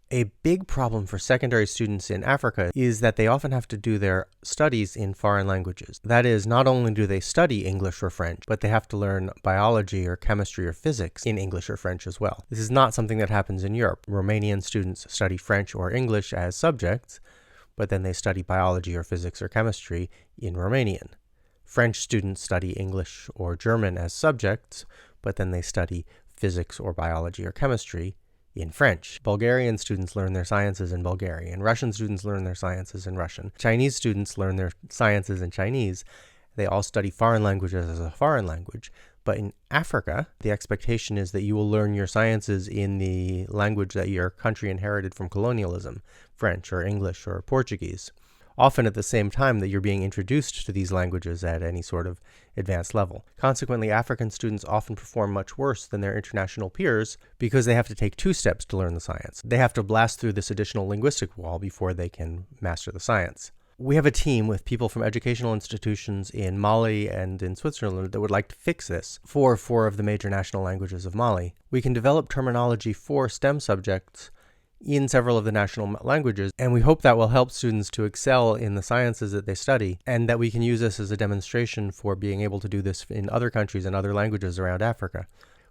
A big problem for secondary students in Africa is that they often have to do their studies in foreign languages. That is, not only do they study English or French, but they have to learn biology or chemistry or physics in English or French as well. This is not something that happens in Europe. Romanian students study French or English as subjects, but then they study biology or physics or chemistry in Romanian. French students study English or German as subjects, but then they study physics or biology or chemistry in French. Bulgarian students learn their sciences in Bulgarian. Russian students learn their sciences in Russian. Chinese students learn their sciences in Chinese. They all study foreign languages as a foreign language. But in Africa, the expectation is that you will learn your sciences in the language that your country inherited from colonialism, French or English or Portuguese, often at the same time that you're being introduced to these languages at any sort of advanced level. Consequently, African students often perform much worse than their international peers because they have to take 2 steps to learn the science. They have to blast through this additional linguistic wall before they can master the science. We have a team with people from educational institutions in Mali and in Switzerland that would like to fix this for 4 of the major national languages of Mali. We can develop terminology for STEM subjects in several of the national languages, and we hope that will help students to excel in the sciences that they study, and that we can use this as a demonstration for being able to do this in other countries and other languages around Africa.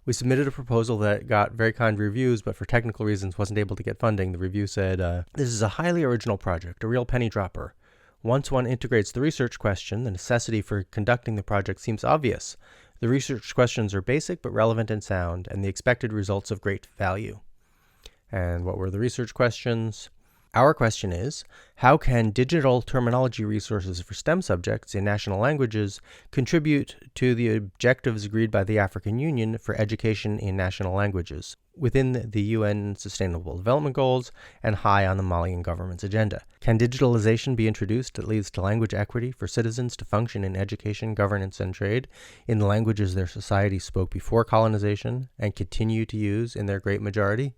We submitted a proposal that got very kind reviews, but for technical reasons wasn't able to get funding. The review said, "This is a highly original project, a real penny dropper. Once one integrates the research question, the necessity for conducting the project seems obvious. The research questions are basic but relevant and sound, and the expected results of great value." And what were the research questions? Our question is, how can digital terminology resources for STEM subjects in national languages contribute to the objectives agreed by the African Union for education in national languages within the UN Sustainable Development Goals and high on the Malian government's agenda? Can digitalization be introduced that leads to language equity for citizens to function in education, governance, and trade in the languages their society spoke before colonization and continue to use in their great majority?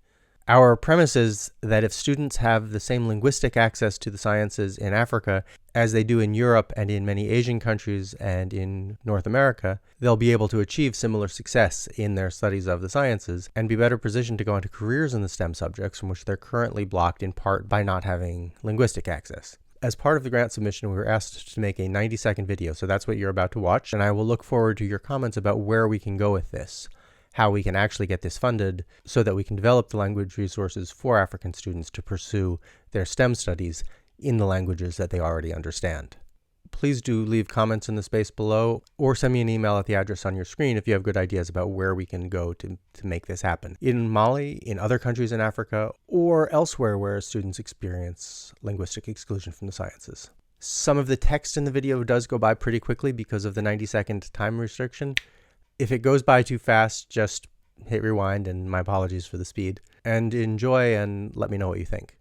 Our premise is that if students have the same linguistic access to the sciences in Africa as they do in Europe and in many Asian countries and in North America, they'll be able to achieve similar success in their studies of the sciences and be better positioned to go into careers in the STEM subjects from which they're currently blocked in part by not having linguistic access. As part of the grant submission, we were asked to make a 90-second video, so that's what you're about to watch, and I will look forward to your comments about where we can go with this, how we can actually get this funded so that we can develop the language resources for African students to pursue their STEM studies in the languages that they already understand. Please do leave comments in the space below or send me an email at the address on your screen if you have good ideas about where we can go to make this happen. In Mali, in other countries in Africa, or elsewhere where students experience linguistic exclusion from the sciences. Some of the text in the video does go by pretty quickly because of the 90-second time restriction. If it goes by too fast, just hit rewind, and my apologies for the speed. And enjoy and let me know what you think.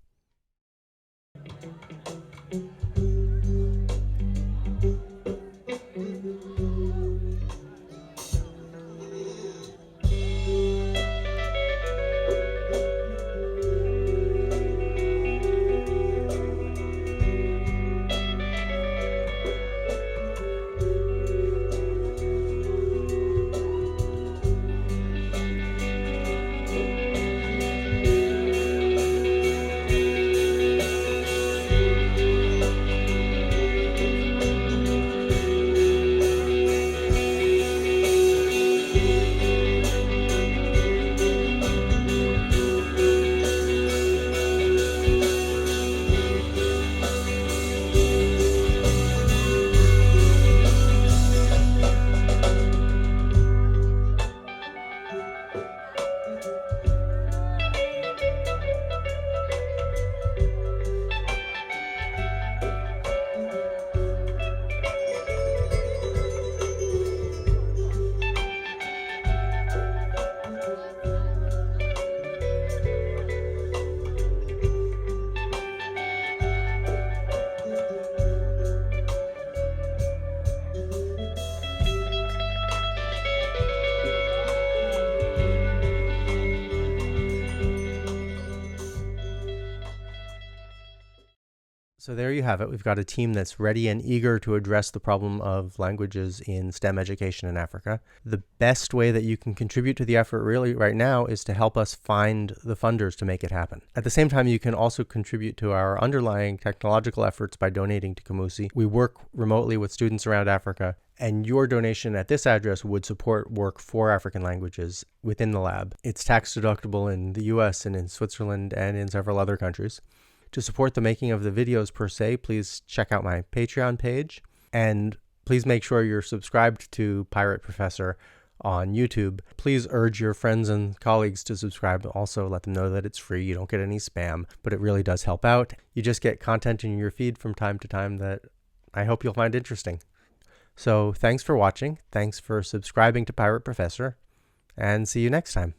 So there you have it. We've got a team that's ready and eager to address the problem of languages in STEM education in Africa. The best way that you can contribute to the effort really right now is to help us find the funders to make it happen. At the same time, you can also contribute to our underlying technological efforts by donating to Kamusi. We work remotely with students around Africa, and your donation at this address would support work for African languages within the lab. It's tax deductible in the US and in Switzerland and in several other countries. To support the making of the videos per se, please check out my Patreon page, and please make sure you're subscribed to Pirate Professor on YouTube. Please urge your friends and colleagues to subscribe. Also, let them know that it's free. You don't get any spam, but it really does help out. You just get content in your feed from time to time that I hope you'll find interesting. So thanks for watching. Thanks for subscribing to Pirate Professor, and see you next time.